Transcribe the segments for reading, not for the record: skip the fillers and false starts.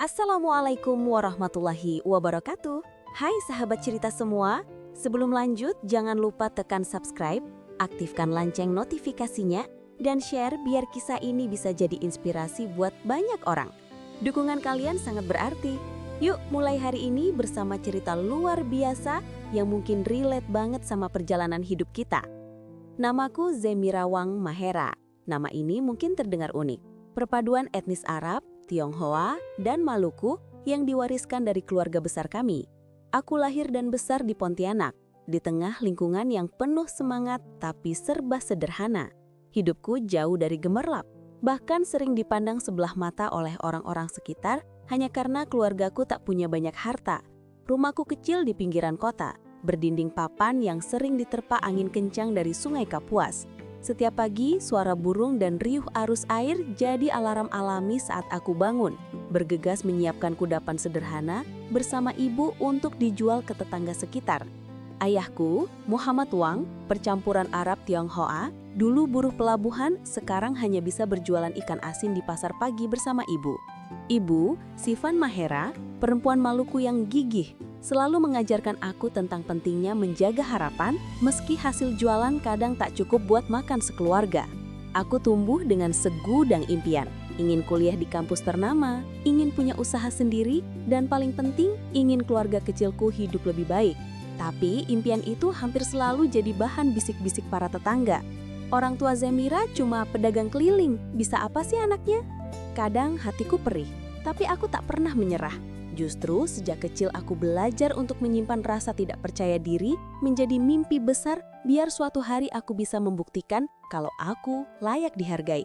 Assalamualaikum warahmatullahi wabarakatuh. Hai sahabat cerita semua, sebelum lanjut jangan lupa tekan subscribe, aktifkan lonceng notifikasinya, dan share biar kisah ini bisa jadi inspirasi buat banyak orang. Dukungan kalian sangat berarti. Yuk mulai hari ini bersama cerita luar biasa yang mungkin relate banget sama perjalanan hidup kita. Namaku Zemira Wang Mahera. Nama ini mungkin terdengar unik. Perpaduan etnis Arab, Tionghoa, dan Maluku yang diwariskan dari keluarga besar kami. Aku lahir dan besar di Pontianak, di tengah lingkungan yang penuh semangat tapi serba sederhana. Hidupku jauh dari gemerlap, bahkan sering dipandang sebelah mata oleh orang-orang sekitar hanya karena keluargaku tak punya banyak harta. Rumahku kecil di pinggiran kota, berdinding papan yang sering diterpa angin kencang dari Sungai Kapuas. Setiap pagi, suara burung dan riuh arus air jadi alarm alami saat aku bangun, bergegas menyiapkan kudapan sederhana bersama ibu untuk dijual ke tetangga sekitar. Ayahku, Muhammad Wang, percampuran Arab Tionghoa, dulu buruh pelabuhan, sekarang hanya bisa berjualan ikan asin di pasar pagi bersama ibu. Ibu, Sifan Mahera, perempuan Maluku yang gigih, selalu mengajarkan aku tentang pentingnya menjaga harapan meski hasil jualan kadang tak cukup buat makan sekeluarga. Aku tumbuh dengan segudang impian, ingin kuliah di kampus ternama, ingin punya usaha sendiri, dan paling penting ingin keluarga kecilku hidup lebih baik. Tapi impian itu hampir selalu jadi bahan bisik-bisik para tetangga. Orang tua Zemira cuma pedagang keliling, bisa apa sih anaknya? Kadang hatiku perih, tapi aku tak pernah menyerah. Justru sejak kecil aku belajar untuk menyimpan rasa tidak percaya diri menjadi mimpi besar biar suatu hari aku bisa membuktikan kalau aku layak dihargai.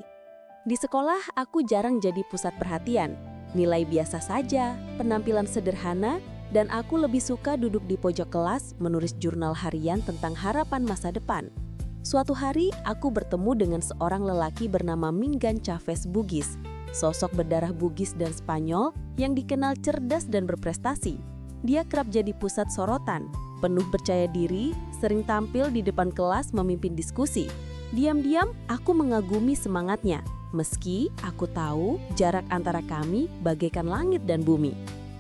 Di sekolah aku jarang jadi pusat perhatian, nilai biasa saja, penampilan sederhana, dan aku lebih suka duduk di pojok kelas menulis jurnal harian tentang harapan masa depan. Suatu hari aku bertemu dengan seorang lelaki bernama Mingan Chavez Bugis. Sosok berdarah Bugis dan Spanyol yang dikenal cerdas dan berprestasi. Dia kerap jadi pusat sorotan, penuh percaya diri, sering tampil di depan kelas memimpin diskusi. Diam-diam aku mengagumi semangatnya, meski aku tahu jarak antara kami bagaikan langit dan bumi.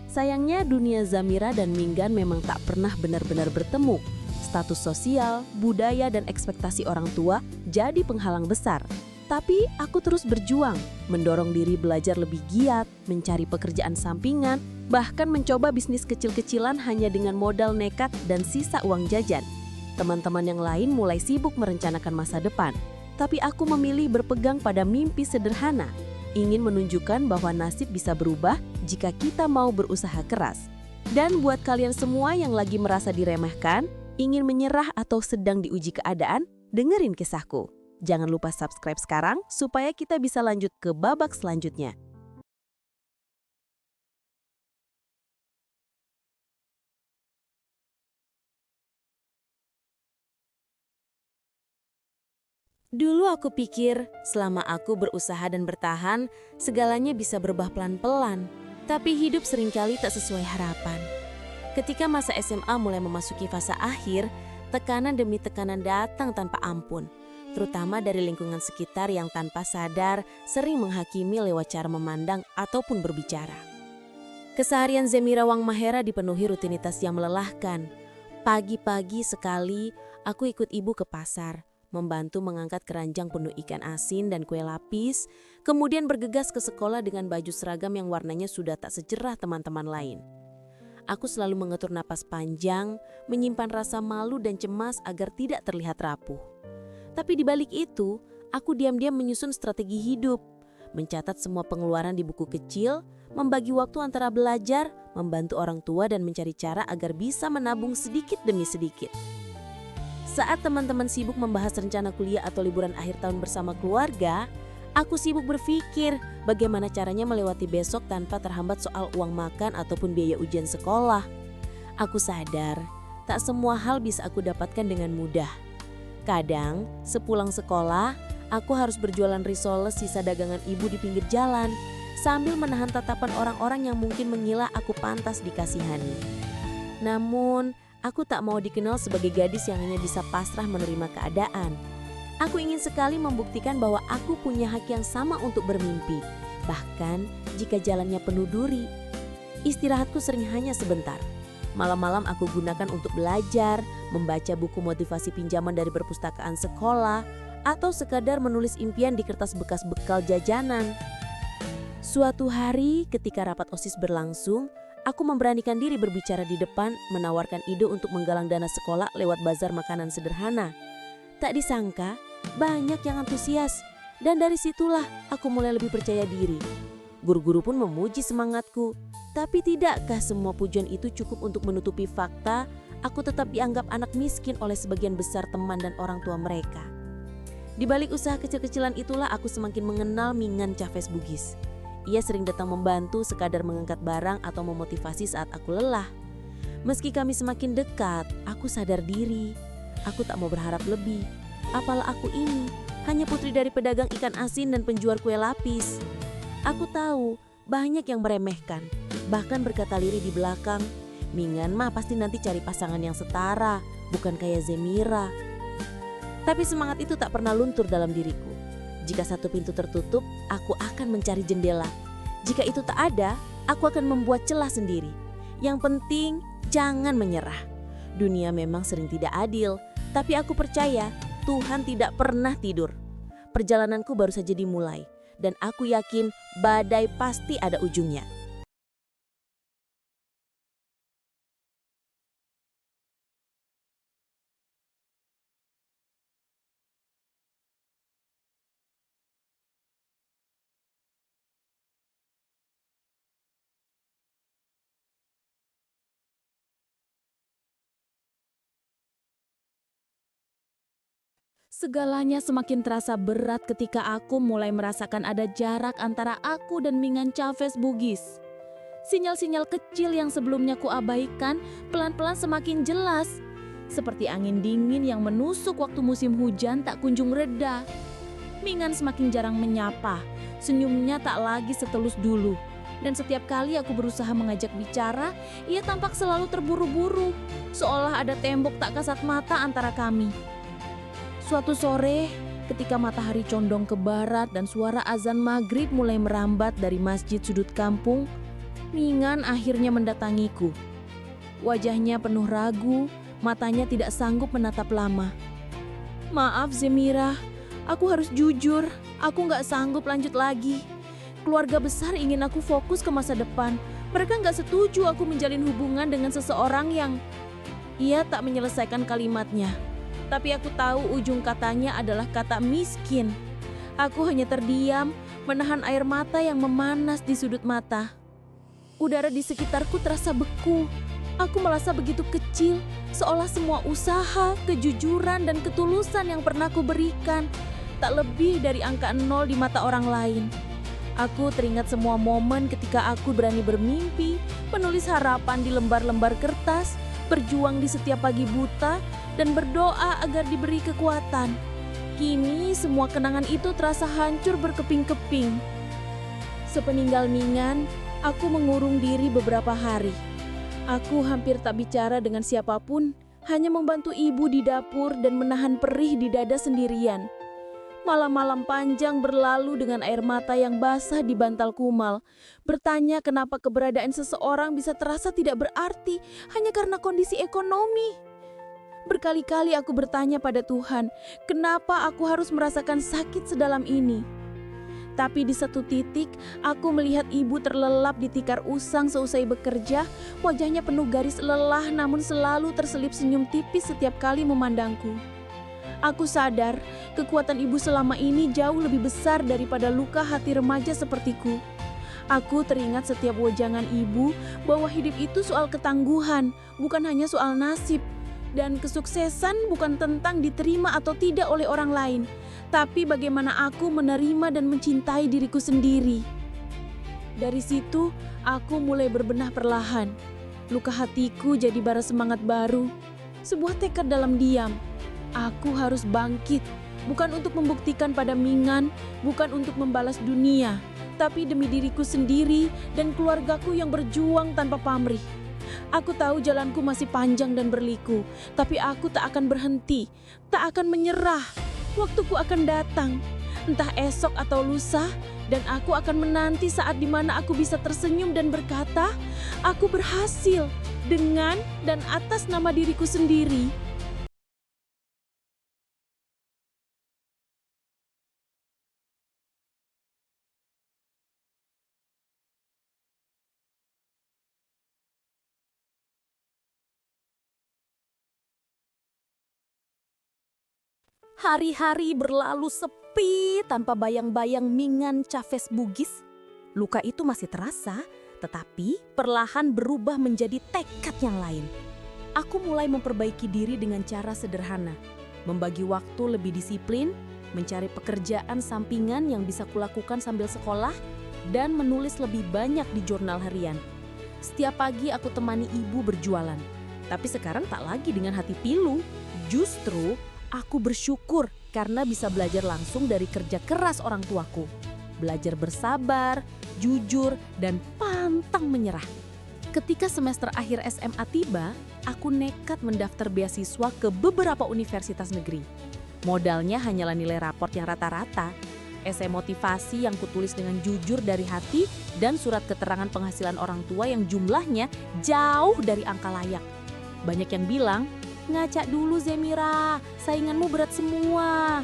Sayangnya dunia Zamira dan Mingan memang tak pernah benar-benar bertemu. Status sosial, budaya, dan ekspektasi orang tua jadi penghalang besar. Tapi aku terus berjuang, mendorong diri belajar lebih giat, mencari pekerjaan sampingan, bahkan mencoba bisnis kecil-kecilan hanya dengan modal nekat dan sisa uang jajan. Teman-teman yang lain mulai sibuk merencanakan masa depan, tapi aku memilih berpegang pada mimpi sederhana, ingin menunjukkan bahwa nasib bisa berubah jika kita mau berusaha keras. Dan buat kalian semua yang lagi merasa diremehkan, ingin menyerah atau sedang diuji keadaan, dengerin kisahku. Jangan lupa subscribe sekarang supaya kita bisa lanjut ke babak selanjutnya. Dulu aku pikir selama aku berusaha dan bertahan, segalanya bisa berubah pelan-pelan. Tapi hidup seringkali tak sesuai harapan. Ketika masa SMA mulai memasuki fase akhir, tekanan demi tekanan datang tanpa ampun. Terutama dari lingkungan sekitar yang tanpa sadar sering menghakimi lewat cara memandang ataupun berbicara. Keseharian Zemira Wang Mahera dipenuhi rutinitas yang melelahkan. Pagi-pagi sekali aku ikut ibu ke pasar, membantu mengangkat keranjang penuh ikan asin dan kue lapis, kemudian bergegas ke sekolah dengan baju seragam yang warnanya sudah tak secerah teman-teman lain. Aku selalu mengatur napas panjang, menyimpan rasa malu dan cemas agar tidak terlihat rapuh. Tapi di balik itu, aku diam-diam menyusun strategi hidup, mencatat semua pengeluaran di buku kecil, membagi waktu antara belajar, membantu orang tua dan mencari cara agar bisa menabung sedikit demi sedikit. Saat teman-teman sibuk membahas rencana kuliah atau liburan akhir tahun bersama keluarga, aku sibuk berpikir bagaimana caranya melewati besok tanpa terhambat soal uang makan ataupun biaya ujian sekolah. Aku sadar, tak semua hal bisa aku dapatkan dengan mudah. Kadang, sepulang sekolah, aku harus berjualan risoles sisa dagangan ibu di pinggir jalan, sambil menahan tatapan orang-orang yang mungkin mengira aku pantas dikasihani. Namun, aku tak mau dikenal sebagai gadis yang hanya bisa pasrah menerima keadaan. Aku ingin sekali membuktikan bahwa aku punya hak yang sama untuk bermimpi, bahkan jika jalannya penuh duri. Istirahatku sering hanya sebentar. Malam-malam aku gunakan untuk belajar, membaca buku motivasi pinjaman dari perpustakaan sekolah, atau sekadar menulis impian di kertas bekas bekal jajanan. Suatu hari ketika rapat OSIS berlangsung, aku memberanikan diri berbicara di depan, menawarkan ide untuk menggalang dana sekolah lewat bazar makanan sederhana. Tak disangka, banyak yang antusias, dan dari situlah aku mulai lebih percaya diri. Guru-guru pun memuji semangatku, tapi tidakkah semua pujian itu cukup untuk menutupi fakta aku tetap dianggap anak miskin oleh sebagian besar teman dan orang tua mereka. Di balik usaha kecil-kecilan itulah aku semakin mengenal Mingan Chavez Bugis. Ia sering datang membantu sekadar mengangkat barang atau memotivasi saat aku lelah. Meski kami semakin dekat, aku sadar diri. Aku tak mau berharap lebih. Apalah aku ini, hanya putri dari pedagang ikan asin dan penjual kue lapis. Aku tahu banyak yang meremehkan, bahkan berkata lirih di belakang, Mingan mah pasti nanti cari pasangan yang setara, bukan kayak Zemira. Tapi semangat itu tak pernah luntur dalam diriku. Jika satu pintu tertutup, aku akan mencari jendela. Jika itu tak ada, aku akan membuat celah sendiri. Yang penting, jangan menyerah. Dunia memang sering tidak adil, tapi aku percaya Tuhan tidak pernah tidur. Perjalananku baru saja dimulai, dan aku yakin badai pasti ada ujungnya. Segalanya semakin terasa berat ketika aku mulai merasakan ada jarak antara aku dan Mingan Chavez Bugis. Sinyal-sinyal kecil yang sebelumnya kuabaikan pelan-pelan semakin jelas. Seperti angin dingin yang menusuk waktu musim hujan tak kunjung reda. Mingan semakin jarang menyapa, senyumnya tak lagi setulus dulu. Dan setiap kali aku berusaha mengajak bicara, ia tampak selalu terburu-buru, seolah ada tembok tak kasat mata antara kami. Suatu sore, ketika matahari condong ke barat dan suara azan maghrib mulai merambat dari masjid sudut kampung, Mingan akhirnya mendatangiku. Wajahnya penuh ragu, matanya tidak sanggup menatap lama. Maaf Zemira, aku harus jujur, aku gak sanggup lanjut lagi. Keluarga besar ingin aku fokus ke masa depan. Mereka gak setuju aku menjalin hubungan dengan seseorang yang... Ia tak menyelesaikan kalimatnya. Tapi aku tahu ujung katanya adalah kata miskin. Aku hanya terdiam, menahan air mata yang memanas di sudut mata. Udara di sekitarku terasa beku. Aku merasa begitu kecil, seolah semua usaha, kejujuran, dan ketulusan yang pernah aku berikan tak lebih dari angka 0 di mata orang lain. Aku teringat semua momen ketika aku berani bermimpi, menulis harapan di lembar-lembar kertas, berjuang di setiap pagi buta, dan berdoa agar diberi kekuatan. Kini semua kenangan itu terasa hancur berkeping-keping. Sepeninggal Mingan, aku mengurung diri beberapa hari. Aku hampir tak bicara dengan siapapun, hanya membantu ibu di dapur dan menahan perih di dada sendirian. Malam-malam panjang berlalu dengan air mata yang basah di bantal kumal, bertanya kenapa keberadaan seseorang bisa terasa tidak berarti hanya karena kondisi ekonomi. Berkali-kali aku bertanya pada Tuhan, kenapa aku harus merasakan sakit sedalam ini? Tapi di satu titik, aku melihat ibu terlelap di tikar usang seusai bekerja, wajahnya penuh garis lelah namun selalu terselip senyum tipis setiap kali memandangku. Aku sadar, kekuatan ibu selama ini jauh lebih besar daripada luka hati remaja sepertiku. Aku teringat setiap wejangan ibu bahwa hidup itu soal ketangguhan, bukan hanya soal nasib. Dan kesuksesan bukan tentang diterima atau tidak oleh orang lain, tapi bagaimana aku menerima dan mencintai diriku sendiri. Dari situ, aku mulai berbenah perlahan. Luka hatiku jadi bara semangat baru, sebuah tekad dalam diam. Aku harus bangkit, bukan untuk membuktikan pada Mingan, bukan untuk membalas dunia, tapi demi diriku sendiri dan keluargaku yang berjuang tanpa pamrih. Aku tahu jalanku masih panjang dan berliku, tapi aku tak akan berhenti, tak akan menyerah. Waktuku akan datang, entah esok atau lusa, dan aku akan menanti saat dimana aku bisa tersenyum dan berkata, Aku berhasil dengan dan atas nama diriku sendiri. Hari-hari berlalu sepi tanpa bayang-bayang Mingan Chavez Bugis. Luka itu masih terasa, tetapi perlahan berubah menjadi tekad yang lain. Aku mulai memperbaiki diri dengan cara sederhana, membagi waktu lebih disiplin, mencari pekerjaan sampingan yang bisa kulakukan sambil sekolah, dan menulis lebih banyak di jurnal harian. Setiap pagi aku temani ibu berjualan, tapi sekarang tak lagi dengan hati pilu. Justru aku bersyukur karena bisa belajar langsung dari kerja keras orang tuaku. Belajar bersabar, jujur, dan pantang menyerah. Ketika semester akhir SMA tiba, aku nekat mendaftar beasiswa ke beberapa universitas negeri. Modalnya hanyalah nilai raport yang rata-rata, esai motivasi yang kutulis dengan jujur dari hati, dan surat keterangan penghasilan orang tua yang jumlahnya jauh dari angka layak. Banyak yang bilang, "Ngaca dulu Zemira, sainganmu berat semua."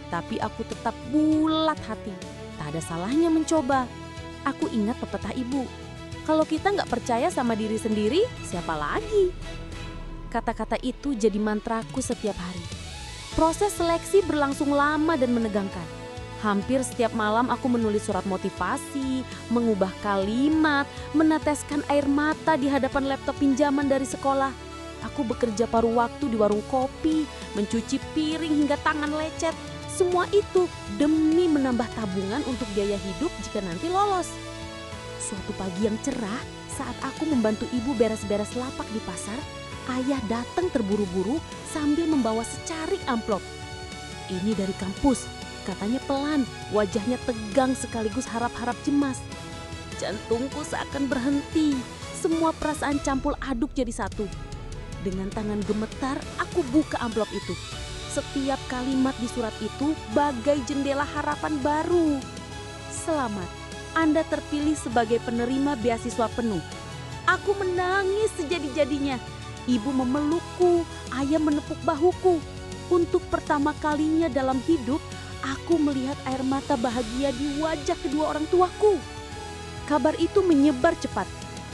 Tapi aku tetap bulat hati, tak ada salahnya mencoba. Aku ingat pepatah ibu, kalau kita nggak percaya sama diri sendiri, siapa lagi? Kata-kata itu jadi mantraku setiap hari. Proses seleksi berlangsung lama dan menegangkan. Hampir setiap malam aku menulis surat motivasi, mengubah kalimat, meneteskan air mata di hadapan laptop pinjaman dari sekolah. Aku bekerja paruh waktu di warung kopi, mencuci piring hingga tangan lecet. Semua itu demi menambah tabungan untuk biaya hidup jika nanti lolos. Suatu pagi yang cerah, saat aku membantu ibu beres-beres lapak di pasar, ayah datang terburu-buru sambil membawa secarik amplop. "Ini dari kampus," katanya pelan, wajahnya tegang sekaligus harap-harap cemas. Jantungku seakan berhenti, semua perasaan campur aduk jadi satu. Dengan tangan gemetar, aku buka amplop itu. Setiap kalimat di surat itu bagai jendela harapan baru. "Selamat, Anda terpilih sebagai penerima beasiswa penuh." Aku menangis sejadi-jadinya. Ibu memelukku, ayah menepuk bahuku. Untuk pertama kalinya dalam hidup, aku melihat air mata bahagia di wajah kedua orang tuaku. Kabar itu menyebar cepat.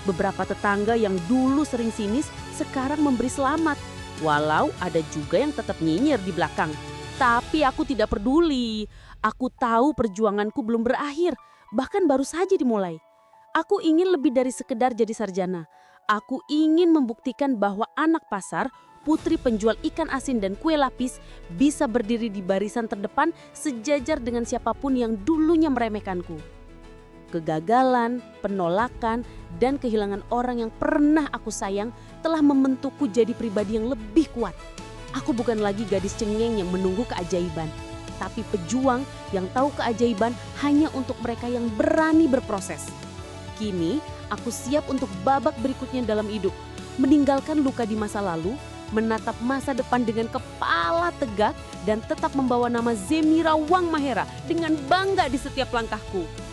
Beberapa tetangga yang dulu sering sinis sekarang memberi selamat. Walau ada juga yang tetap nyinyir di belakang. Tapi aku tidak peduli. Aku tahu perjuanganku belum berakhir, bahkan baru saja dimulai. Aku ingin lebih dari sekedar jadi sarjana. Aku ingin membuktikan bahwa anak pasar, putri penjual ikan asin dan kue lapis, bisa berdiri di barisan terdepan sejajar dengan siapapun yang dulunya meremehkanku. Kegagalan, penolakan, dan kehilangan orang yang pernah aku sayang telah membentukku jadi pribadi yang lebih kuat. Aku bukan lagi gadis cengeng yang menunggu keajaiban, tapi pejuang yang tahu keajaiban hanya untuk mereka yang berani berproses. Kini, aku siap untuk babak berikutnya dalam hidup, meninggalkan luka di masa lalu, menatap masa depan dengan kepala tegak, dan tetap membawa nama Zemira Wang Mahera dengan bangga di setiap langkahku.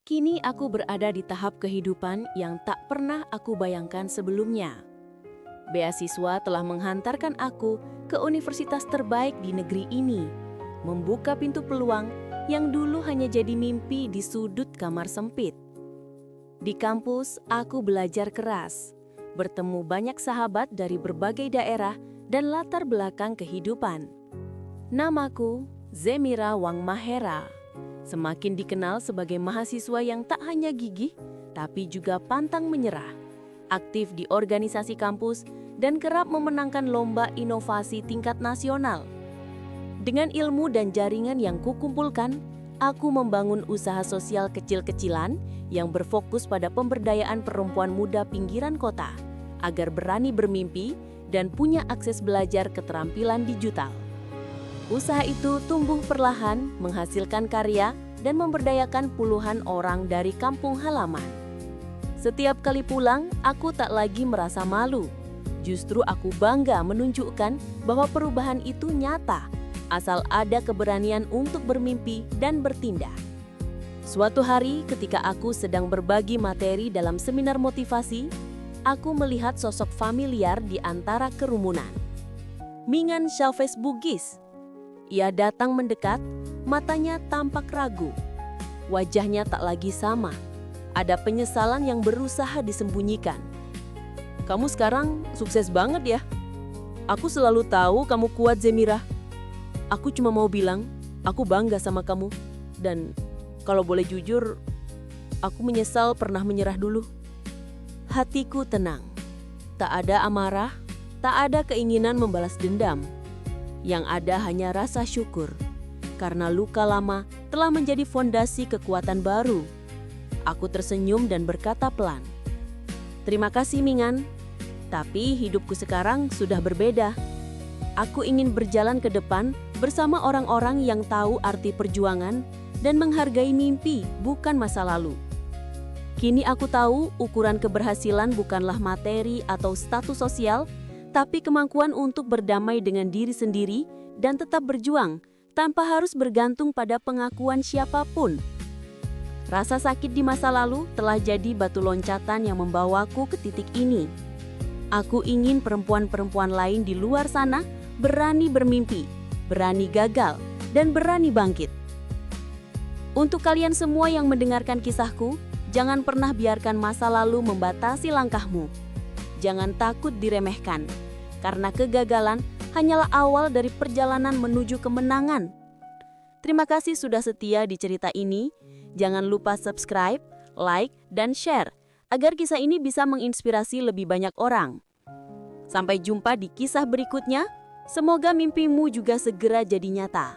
Kini aku berada di tahap kehidupan yang tak pernah aku bayangkan sebelumnya. Beasiswa telah menghantarkan aku ke universitas terbaik di negeri ini, membuka pintu peluang yang dulu hanya jadi mimpi di sudut kamar sempit. Di kampus, aku belajar keras, bertemu banyak sahabat dari berbagai daerah dan latar belakang kehidupan. Namaku Zemira Wang Mahera. Semakin dikenal sebagai mahasiswa yang tak hanya gigih, tapi juga pantang menyerah. Aktif di organisasi kampus dan kerap memenangkan lomba inovasi tingkat nasional. Dengan ilmu dan jaringan yang kukumpulkan, aku membangun usaha sosial kecil-kecilan yang berfokus pada pemberdayaan perempuan muda pinggiran kota agar berani bermimpi dan punya akses belajar keterampilan digital. Usaha itu tumbuh perlahan, menghasilkan karya dan memberdayakan puluhan orang dari kampung halaman. Setiap kali pulang, aku tak lagi merasa malu. Justru aku bangga menunjukkan bahwa perubahan itu nyata, asal ada keberanian untuk bermimpi dan bertindak. Suatu hari ketika aku sedang berbagi materi dalam seminar motivasi, aku melihat sosok familiar di antara kerumunan. Mingan Chavez Bugis. Ia datang mendekat, matanya tampak ragu. Wajahnya tak lagi sama. Ada penyesalan yang berusaha disembunyikan. Kamu sekarang sukses banget ya. Aku selalu tahu kamu kuat, Zemirah. Aku cuma mau bilang, aku bangga sama kamu. Dan kalau boleh jujur, aku menyesal pernah menyerah dulu. Hatiku tenang. Tak ada amarah, tak ada keinginan membalas dendam. Yang ada hanya rasa syukur. Karena luka lama telah menjadi fondasi kekuatan baru. Aku tersenyum dan berkata pelan, "Terima kasih Mingan, tapi hidupku sekarang sudah berbeda. Aku ingin berjalan ke depan bersama orang-orang yang tahu arti perjuangan dan menghargai mimpi, bukan masa lalu. Kini aku tahu ukuran keberhasilan bukanlah materi atau status sosial, tapi kemampuan untuk berdamai dengan diri sendiri dan tetap berjuang tanpa harus bergantung pada pengakuan siapapun." Rasa sakit di masa lalu telah jadi batu loncatan yang membawaku ke titik ini. Aku ingin perempuan-perempuan lain di luar sana berani bermimpi, berani gagal, dan berani bangkit. Untuk kalian semua yang mendengarkan kisahku, jangan pernah biarkan masa lalu membatasi langkahmu. Jangan takut diremehkan, karena kegagalan hanyalah awal dari perjalanan menuju kemenangan. Terima kasih sudah setia di cerita ini. Jangan lupa subscribe, like, dan share, agar kisah ini bisa menginspirasi lebih banyak orang. Sampai jumpa di kisah berikutnya, semoga mimpimu juga segera jadi nyata.